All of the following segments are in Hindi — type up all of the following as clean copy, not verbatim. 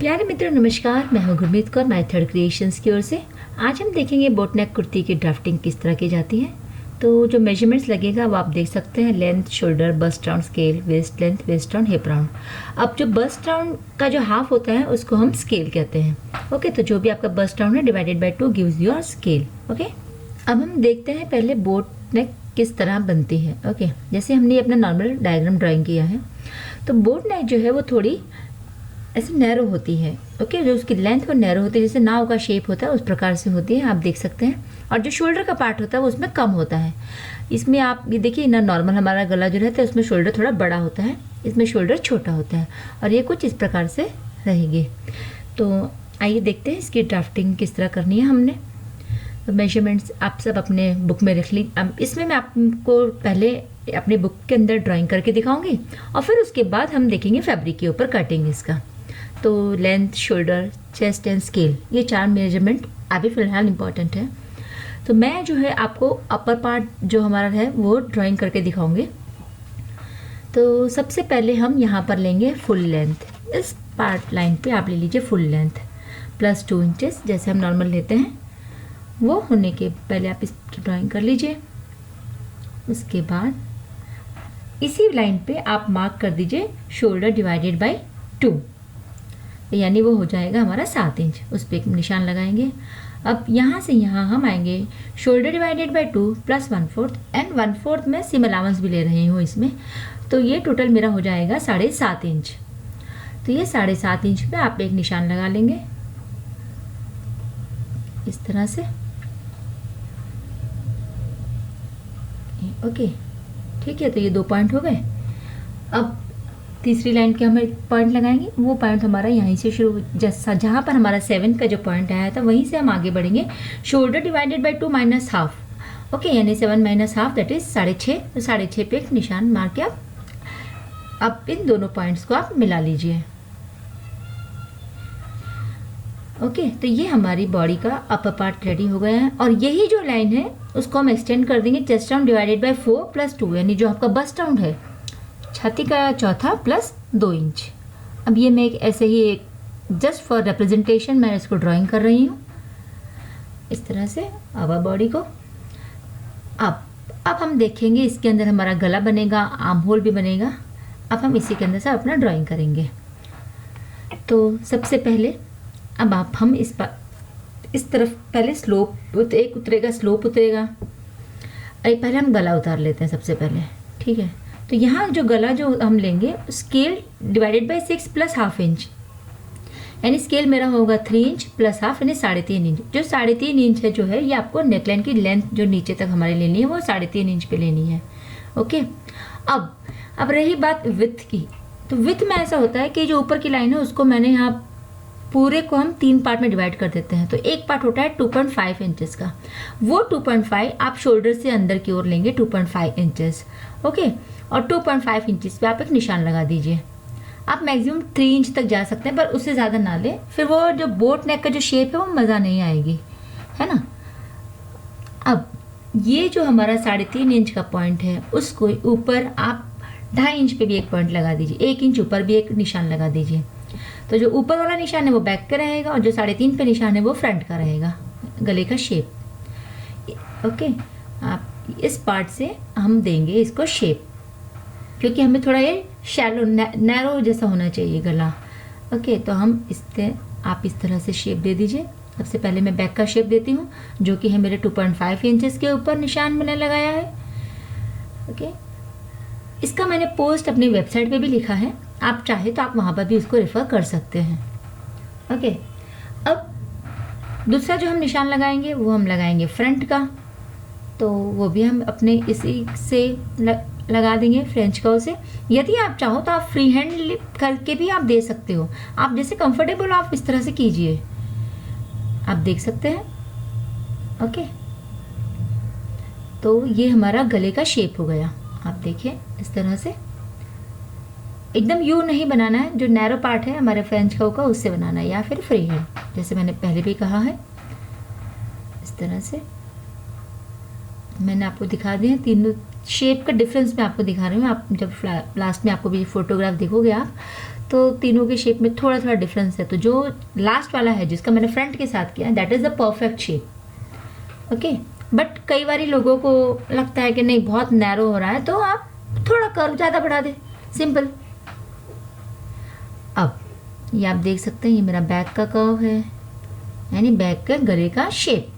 प्यारे मित्रों नमस्कार, मैं हूं गुरमीत कौर मेथड क्रिएशंस की ओर से। आज हम देखेंगे बोट नेक कुर्ती की ड्राफ्टिंग किस तरह की जाती है। तो जो मेजरमेंट्स लगेगा वो आप देख सकते हैं, length, shoulder, bust round, scale, waist length, waist round, hip round. अब जो बस्ट राउंड का जो हाफ होता है उसको हम स्केल कहते हैं। ओके, तो जो भी आपका बस्ट राउंड है divided by 2 gives your scale. Okay, अब हम देखते हैं पहले बोट नेक किस तरह बनती है। ओके, जैसे हमने अपना नॉर्मल डायग्राम ड्राइंग किया है, तो बोट नेक जो है वो थोड़ी ऐसे नैरो होती है। ओके, जो उसकी लेंथ वो नैरो होती है, जैसे नाव का शेप होता है उस प्रकार से होती है, आप देख सकते हैं। और जो शोल्डर का पार्ट होता है वो उसमें कम होता है। इसमें आप ये देखिए ना, नॉर्मल हमारा गला जो रहता है उसमें शोल्डर थोड़ा बड़ा होता है, इसमें शोल्डर छोटा होता है, और ये कुछ इस प्रकार से रहेगी। तो आइए देखते हैं इसकी ड्राफ्टिंग किस तरह करनी है हमने। तो मेजरमेंट्स आप सब अपने बुक में रख ली। अब इसमें मैं आपको पहले अपनी बुक के अंदर ड्राइंग करके दिखाऊंगी, और फिर उसके बाद हम देखेंगे फैब्रिक के ऊपर कटिंग इसका। तो length, shoulder, chest and scale, ये 4 मेजरमेंट अभी फ़िलहाल इम्पॉर्टेंट है। तो मैं जो है आपको अपर पार्ट जो हमारा है वो ड्राइंग करके दिखाऊंगी। तो सबसे पहले हम यहाँ पर लेंगे फुल लेंथ। इस पार्ट लाइन पे आप ले लीजिए फुल लेंथ प्लस 2 इंचेस, जैसे हम नॉर्मल लेते हैं वो होने के पहले आप इस ड्राइंग कर लीजिए। उसके बाद इसी लाइन पे आप मार्क कर दीजिए शोल्डर डिवाइडेड बाय 2, यानी वो हो जाएगा हमारा 7 इंच। उस पर एक निशान लगाएंगे। अब यहाँ से यहाँ हम आएंगे shoulder divided by 2 plus 1/4, and 1/4 में सिम अलाउंस भी ले रही हूँ इसमें, तो ये टोटल मेरा हो जाएगा 7.5 इंच। तो ये 7.5 इंच पे आप एक निशान लगा लेंगे इस तरह से। ओके, ठीक है, तो ये 2 पॉइंट हो गए। अब तीसरी लाइन के हमें पॉइंट लगाएंगे, वो पॉइंट हमारा यहीं से शुरू, जैसा जहाँ पर हमारा 7 का जो पॉइंट आया था वहीं से हम आगे बढ़ेंगे। Shoulder divided by 2 minus half. Okay, यानी 7 माइनस हाफ दैट इज 6.5। तो 6.5 पे एक निशान मार के आप इन दोनों पॉइंट्स को आप मिला लीजिए। ओके, तो ये हमारी बॉडी का अपर पार्ट रेडी हो गया है। और यही जो लाइन है उसको हम एक्सटेंड कर देंगे chest round divided by 4 plus 2, यानी जो आपका बस्ट राउंड है, छाती का चौथा प्लस 2 इंच। अब ये मैं एक ऐसे ही एक जस्ट फॉर रिप्रेजेंटेशन मैं इसको ड्राइंग कर रही हूँ इस तरह से अवर बॉडी को। अब हम देखेंगे इसके अंदर हमारा गला बनेगा, आर्म होल भी बनेगा। अब हम इसी के अंदर से अपना ड्राइंग करेंगे। तो सबसे पहले अब हम इस तरफ पहले स्लोप एक उतरेगा, स्लोप उतरेगा। अरे पहले हम गला उतार लेते हैं सबसे पहले, ठीक है। तो यहाँ जो गला जो हम लेंगे scale divided by 6 plus half inch, यानी स्केल मेरा होगा 3 इंच प्लस हाफ, यानी 3.5 इंच। जो 3.5 इंच है जो है ये आपको नेकलाइन की लेंथ जो नीचे तक हमारी लेनी है वो 3.5 इंच पे लेनी है। ओके, अब रही बात विथ की, तो विथ में ऐसा होता है कि जो ऊपर की लाइन है उसको मैंने यहाँ पूरे को हम 3 पार्ट में डिवाइड कर देते हैं। तो एक पार्ट होता है 2.5 इंचेस का, वो 2.5 आप शोल्डर से अंदर की ओर लेंगे 2.5 इंचेस। ओके, और 2.5 इंचेस पे आप एक निशान लगा दीजिए। आप मैक्सिमम 3 इंच तक जा सकते हैं, पर उससे ज़्यादा ना लें, फिर वो जो बोट नेक का जो शेप है वो मज़ा नहीं आएगी, है ना। अब ये जो हमारा 3.5 इंच का पॉइंट है उसको ऊपर आप 2.5 इंच पे भी एक पॉइंट लगा दीजिए, 1 इंच ऊपर भी एक निशान लगा दीजिए। तो जो ऊपर वाला निशान है वो बैक का रहेगा, और जो 3.5 पे निशान है वो फ्रंट का रहेगा, गले का शेप। ओके, आप इस पार्ट से हम देंगे इसको शेप, क्योंकि हमें थोड़ा ये शैलो नैरो जैसा होना चाहिए गला। ओके, तो हम आप इस तरह से शेप दे दीजिए। सबसे पहले मैं बैक का शेप देती हूँ, जो कि है मेरे 2.5 इंचेस के ऊपर निशान मैंने लगाया है। ओके, इसका मैंने पोस्ट अपनी वेबसाइट पे भी लिखा है, आप चाहे तो आप वहाँ पर भी इसको रेफर कर सकते हैं। ओके, अब दूसरा जो हम निशान लगाएंगे वो हम लगाएंगे फ्रंट का, तो वो भी हम अपने इसी से लगा देंगे फ्रेंच कर्व से। यदि आप चाहो तो आप फ्री हैंड करके भी आप दे सकते हो, आप जैसे कंफर्टेबल हो आप इस तरह से कीजिए, आप देख सकते हैं। ओके, तो ये हमारा गले का शेप हो गया। आप देखिए इस तरह से एकदम यू नहीं बनाना है, जो नैरो पार्ट है हमारे फ्रेंच कर्व का उससे बनाना है, या फिर फ्री हैंड जैसे मैंने पहले भी कहा है। इस तरह से मैंने आपको दिखा दिया, तीनों शेप का डिफरेंस मैं आपको दिखा रही हूँ। आप जब लास्ट में आपको भी फोटोग्राफ देखोगे आप, तो तीनों के शेप में थोड़ा थोड़ा डिफरेंस है। तो जो लास्ट वाला है जिसका मैंने फ्रंट के साथ किया, that is the perfect shape. Okay, but कई बार लोगों को लगता है कि नहीं बहुत नैरो हो रहा है, तो आप थोड़ा कर्व ज़्यादा बढ़ा दें, सिंपल। अब ये आप देख सकते हैं, ये मेरा बैक का कर्व है, यानी बैक के गले का शेप,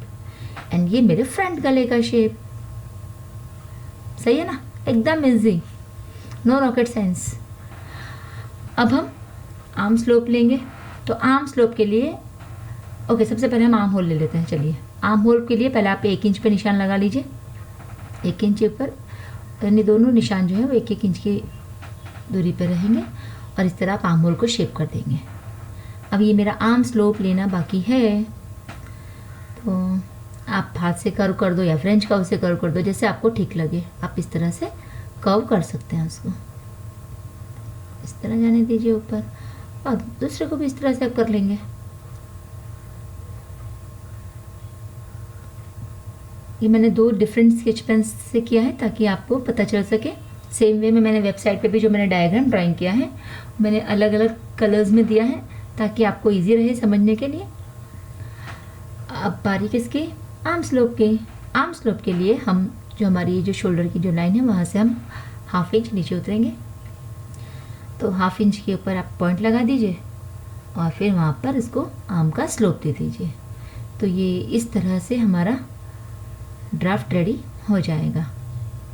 एंड ये मेरे फ्रंट गले का शेप। सही है ना, एकदम इजी, नो रॉकेट साइंस। अब हम आर्म स्लोप लेंगे। तो आर्म स्लोप के लिए ओके, सबसे पहले हम आर्म होल ले लेते हैं। चलिए, आर्म होल के लिए पहले आप 1 इंच पे निशान लगा लीजिए, 1 इंच पर, यानी दोनों निशान जो है वो 1-1 इंच की दूरी पर रहेंगे, और इस तरह आप आर्म होल को शेप कर देंगे। अब ये मेरा आर्म स्लोप लेना बाकी है, तो आप हाथ से कर्व कर दो या फ्रेंच कर्व से कर्व कर दो, जैसे आपको ठीक लगे। आप इस तरह से कर्व कर सकते हैं उसको, इस तरह जाने दीजिए ऊपर, और दूसरे को भी इस तरह से कर लेंगे। ये मैंने 2 डिफरेंट स्केच पेन से किया है ताकि आपको पता चल सके। सेम वे में मैंने वेबसाइट पे भी जो मैंने डायग्राम ड्राइंग किया है मैंने अलग अलग कलर्स में दिया है ताकि आपको इजी रहे समझने के लिए। अब बारी किसकी, आर्म स्लोप के। आर्म स्लोप के लिए हम जो हमारी जो शोल्डर की जो लाइन है वहाँ से हम 1/2 इंच नीचे उतरेंगे। तो 1/2 इंच के ऊपर आप पॉइंट लगा दीजिए, और फिर वहाँ पर इसको आर्म का स्लोप दे दीजिए। तो ये इस तरह से हमारा ड्राफ्ट रेडी हो जाएगा।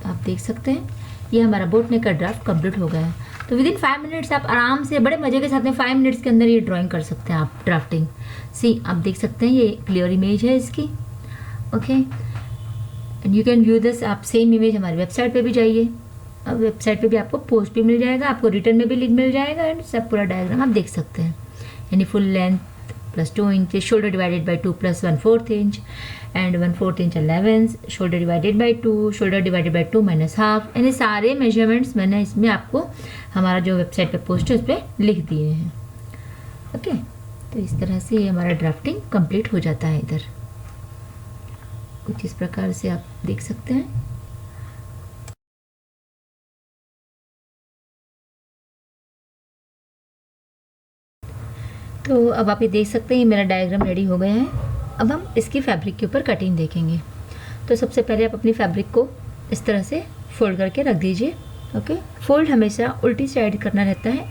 तो आप देख सकते हैं ये हमारा बोट नेक का ड्राफ्ट कंप्लीट हो गया है। तो विदिन 5 मिनट्स आप आराम से बड़े मज़े के साथ में 5 मिनट्स के अंदर ये ड्राइंग कर सकते हैं आप ड्राफ्टिंग। आप देख सकते हैं ये क्लियर इमेज है इसकी। Okay, and you can view this. आप सेम इमेज हमारी वेबसाइट पे भी जाइए, अब वेबसाइट पे भी आपको पोस्ट भी मिल जाएगा, आपको रिटर्न में भी लिंक मिल जाएगा, एंड सब पूरा डायग्राम आप देख सकते हैं। यानी full length plus 2 inch, shoulder divided by 2 plus 1/4 inch, and 1/4 inch 11, shoulder divided by 2, shoulder divided by 2 minus half. यानी सारे मेजरमेंट्स मैंने इसमें आपको हमारा जो वेबसाइट पे पोस्ट है उस पर लिख दिए हैं। ओके, तो इस तरह से ये हमारा ड्राफ्टिंग कंप्लीट हो जाता है। इधर कुछ इस प्रकार से आप देख सकते हैं। तो अब आप ये देख सकते हैं मेरा डायग्राम रेडी हो गया है। अब हम इसकी फैब्रिक के ऊपर कटिंग देखेंगे। तो सबसे पहले आप अपनी फैब्रिक को इस तरह से फोल्ड करके रख दीजिए। ओके, फोल्ड हमेशा उल्टी साइड करना रहता है,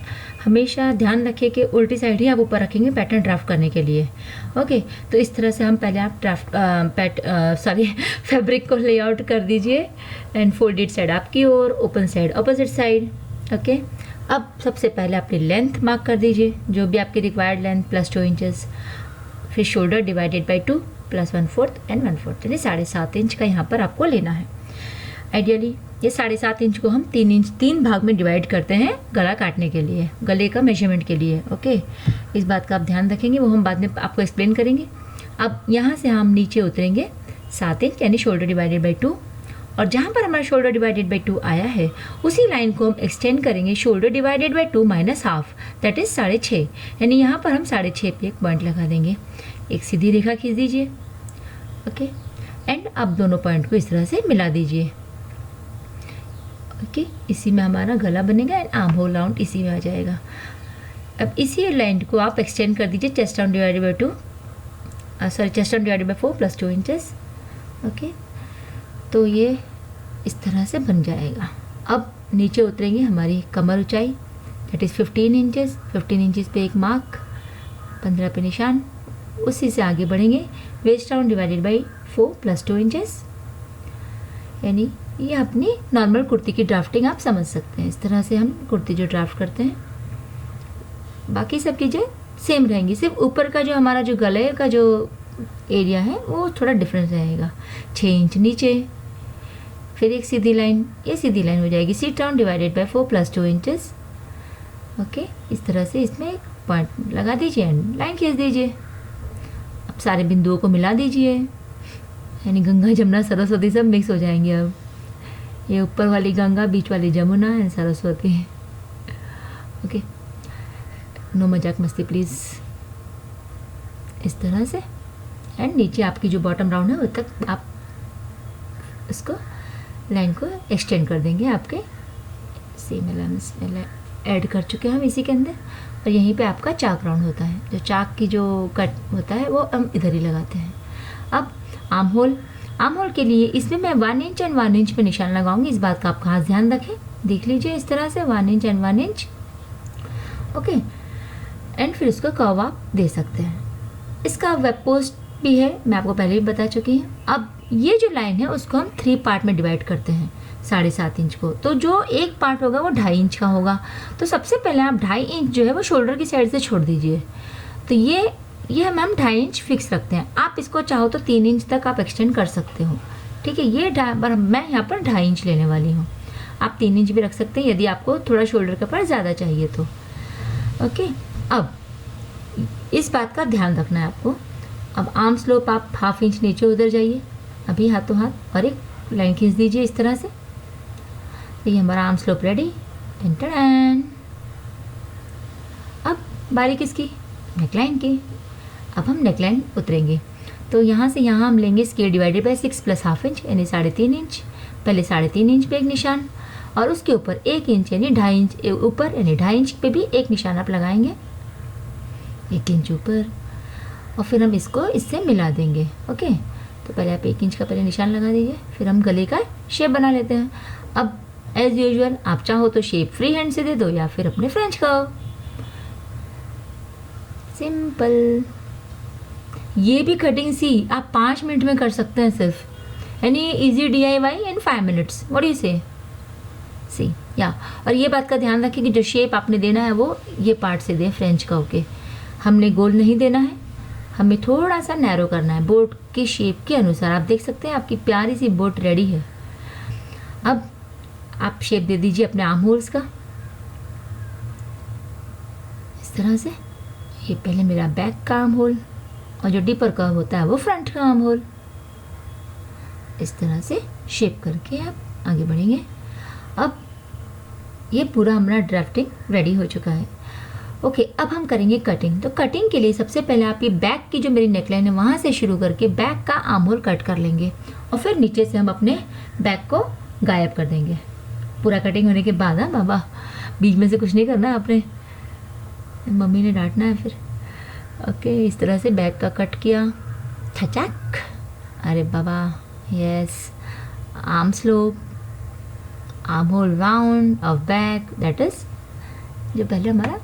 हमेशा ध्यान रखिए कि उल्टी साइड ही आप ऊपर रखेंगे पैटर्न ड्राफ्ट करने के लिए। ओके, तो इस तरह से हम पहले आप फैब्रिक को लेआउट कर दीजिए, एंड फोल्डेड साइड आपकी ओर, open side opposite side. Okay, अब सबसे पहले अपनी लेंथ मार्क कर दीजिए, जो भी आपकी रिक्वायर्ड लेंथ प्लस 2 इंचेस, फिर shoulder divided by 2 plus 1/4 and 1/4, यानी 7.5 इंच का यहाँ पर आपको लेना है। आइडियली ये 7.5 इंच को हम 3 भाग में डिवाइड करते हैं गला काटने के लिए, गले का मेजरमेंट के लिए। ओके, इस बात का आप ध्यान रखेंगे, वो हम बाद में आपको एक्सप्लेन करेंगे। अब यहाँ से हम नीचे उतरेंगे 7 इंच, यानी शोल्डर डिवाइडेड बाई 2, और जहाँ पर हमारा शोल्डर डिवाइडेड बाई 2 आया है उसी लाइन को हम एक्सटेंड करेंगे shoulder divided by 2 minus half, that is 6.5, यानी यहाँ पर हम 6.5 पे एक पॉइंट लगा देंगे। एक सीधी रेखा खींच दीजिए। ओके, एंड अब दोनों पॉइंट को इस तरह से मिला दीजिए। ओके, इसी में हमारा गला बनेगा, एंड आर्म होल राउंड इसी में आ जाएगा। अब इसी लाइन को आप एक्सटेंड कर दीजिए chest round divided by 2, chest round divided by 4 plus 2 inches. Okay, तो ये इस तरह से बन जाएगा। अब नीचे उतरेंगे हमारी कमर ऊंचाई, दैट इज़ 15 इंचेस। 15 इंचेस पे एक मार्क, 15 पे निशान, उसी से आगे बढ़ेंगे waist round divided by 4 plus 2 inches, यानी ये अपनी नॉर्मल कुर्ती की ड्राफ्टिंग आप समझ सकते हैं। इस तरह से हम कुर्ती जो ड्राफ्ट करते हैं, बाकी सब चीज़ें सेम रहेंगी, सिर्फ ऊपर का जो हमारा जो गले का जो एरिया है वो थोड़ा डिफरेंस रहेगा। 6 इंच नीचे, फिर एक सीधी लाइन, ये सीधी लाइन हो जाएगी seat round divided by 4 plus 2 inches. Okay, इस तरह से इसमें एक पॉइंट लगा दीजिए एंड लाइन खींच दीजिए। अब सारे बिंदुओं को मिला दीजिए, यानी गंगा जमुना सरस्वती सब मिक्स हो जाएंगे। अब ये ऊपर वाली गंगा, बीच वाली Jamuna and Saraswati. Okay, no मजाक मस्ती प्लीज़। इस तरह से, एंड नीचे आपकी जो बॉटम राउंड है वो तक आप इसको लाइन को एक्सटेंड कर देंगे आपके सेम एलेमेंट्स ऐड कर चुके हैं हम इसी के अंदर। और यहीं पे आपका चाक राउंड होता है, जो चाक की जो कट होता है वो हम इधर ही लगाते हैं। अब आर्म होल के लिए इसमें मैं 1 इंच एंड 1 इंच पे निशान लगाऊंगी। इस बात का आप खास ध्यान रखें। देख लीजिए इस तरह से 1 inch and 1 inch. Okay, and फिर इसको कर्व आप दे सकते हैं। इसका वेब पोस्ट भी है, मैं आपको पहले भी बता चुकी हूँ। अब ये जो लाइन है उसको हम 3 पार्ट में डिवाइड करते हैं 7.5 इंच को। तो जो एक पार्ट होगा वो 2.5 इंच का होगा। तो सबसे पहले आप 2.5 इंच जो है वो शोल्डर की साइड से छोड़ दीजिए। तो ये हम 2.5 इंच फिक्स रखते हैं। आप इसको चाहो तो 3 इंच तक आप एक्सटेंड कर सकते हो, ठीक है। ये मैं यहाँ पर 2.5 इंच लेने वाली हूँ। आप 3 इंच भी रख सकते हैं यदि आपको थोड़ा शोल्डर का पार्ट ज़्यादा चाहिए तो। ओके, अब इस बात का ध्यान रखना है आपको। अब आर्म स्लोप आप 1/2 इंच नीचे उधर जाइए, अभी हाथों हाथ, और एक लाइन खींच दीजिए इस तरह से। तो ये हमारा आर्म स्लोप रेडी। टेन। अब बारी किसकी? नेकलाइन की। अब हम नेकलाइन उतरेंगे। तो यहाँ से यहाँ हम लेंगे स्केल डिवाइडेड बाय 6 + 1/2 इंच यानी 3.5 इंच। पहले 3.5 इंच पे एक निशान, और उसके ऊपर 1 इंच यानी 2.5 इंच ऊपर, यानी 2.5 इंच पे भी एक निशान आप लगाएंगे, 1 इंच ऊपर, और फिर हम इसको इससे मिला देंगे। ओके, तो पहले आप 1 इंच का पहले निशान लगा दीजिए, फिर हम गले का शेप बना लेते हैं। अब एज यूजुअल आप चाहो तो शेप फ्री हैंड से दे दो या फिर अपने फ्रेंच कर्व, सिंपल। ये भी कटिंग सी आप 5 मिनट में कर सकते हैं सिर्फ, यानी easy DIY in 5 minutes. What do you से? सी या, और ये बात का ध्यान रखें कि जो शेप आपने देना है वो ये पार्ट से दें फ्रेंच कर्व के। हमने गोल नहीं देना है, हमें थोड़ा सा नैरो करना है बोट की शेप के अनुसार। आप देख सकते हैं आपकी प्यारी सी बोट रेडी है। अब आप शेप दे दीजिए अपने आर्म होल्स का इस तरह से। ये पहले मेरा बैक का आर्म होल, और जो डीपर कर्व होता है वो फ्रंट का आर्म होल। इस तरह से शेप करके आप आगे बढ़ेंगे। अब ये पूरा हमारा ड्राफ्टिंग रेडी हो चुका है। ओके, अब हम करेंगे कटिंग। तो कटिंग के लिए सबसे पहले आप ये बैक की जो मेरी नेकलाइन है वहाँ से शुरू करके बैक का आर्म होल कट कर लेंगे, और फिर नीचे से हम अपने बैक को गायब कर देंगे। पूरा कटिंग होने के बाद, हाँ बाबा, बीच में से कुछ नहीं करना आपने, मम्मी ने डांटना है फिर। ओके, इस तरह से बैक का कट किया, छचक, अरे बाबा, yes. Arm slope, arm hole round of back, that is जो पहले हमारा,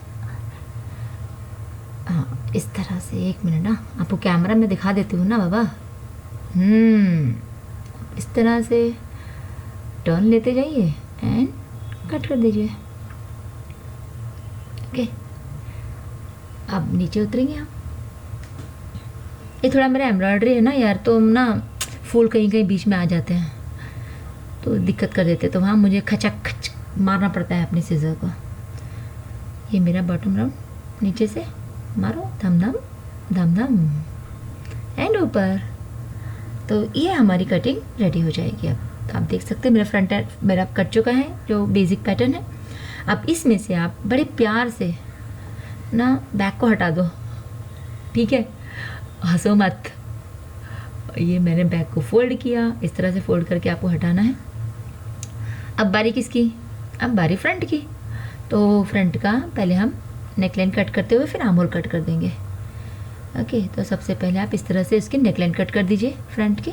हाँ इस तरह से। 1 मिनट ना, आपको कैमरा में दिखा देती हूँ ना बाबा। इस तरह से टर्न लेते जाइए एंड कट कर दीजिए। ओके, अब नीचे उतरेंगे हम। ये थोड़ा मेरा एम्ब्रॉयडरी है ना यार, तो ना फूल कहीं कहीं बीच में आ जाते हैं तो दिक्कत कर देते, तो वहाँ मुझे खचक खच मारना पड़ता है अपने सीजर को। ये मेरा बॉटम राउंड, नीचे से मारो, धम धम धम धम, एंड ऊपर। तो ये हमारी कटिंग रेडी हो जाएगी। अब तो आप देख सकते हैं मेरा फ्रंट मेरा कट चुका है, जो बेसिक पैटर्न है। अब इसमें से आप बड़े प्यार से ना बैक को हटा दो, ठीक है, हंसो मत। ये मैंने बैक को फोल्ड किया, इस तरह से फोल्ड करके आपको हटाना है। अब बारी किसकी? अब बारी फ्रंट की। तो फ्रंट का पहले हम नेकलाइन कट करते हुए फिर आर्म होल कट कर देंगे। ओके, तो सबसे पहले आप इस तरह से इसकी नेकलाइन कट कर दीजिए फ्रंट की,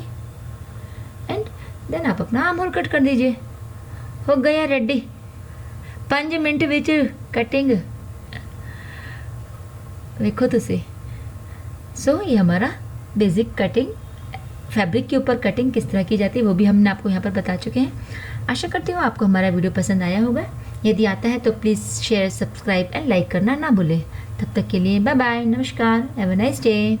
एंड देन आप अपना आर्म होल कट कर दीजिए। हो गया रेडी, 5 मिनट विच कटिंग। देखो तुसी। सो ये हमारा बेसिक कटिंग, फैब्रिक के ऊपर कटिंग किस तरह की जाती है वो भी हमने आपको यहाँ पर बता चुके हैं। आशा करती हूँ आपको हमारा वीडियो पसंद आया होगा। यदि आता है तो please share, subscribe and like करना ना भूलें। तब तक के लिए बाय बाय, नमस्कार, हैव अ नाइस डे।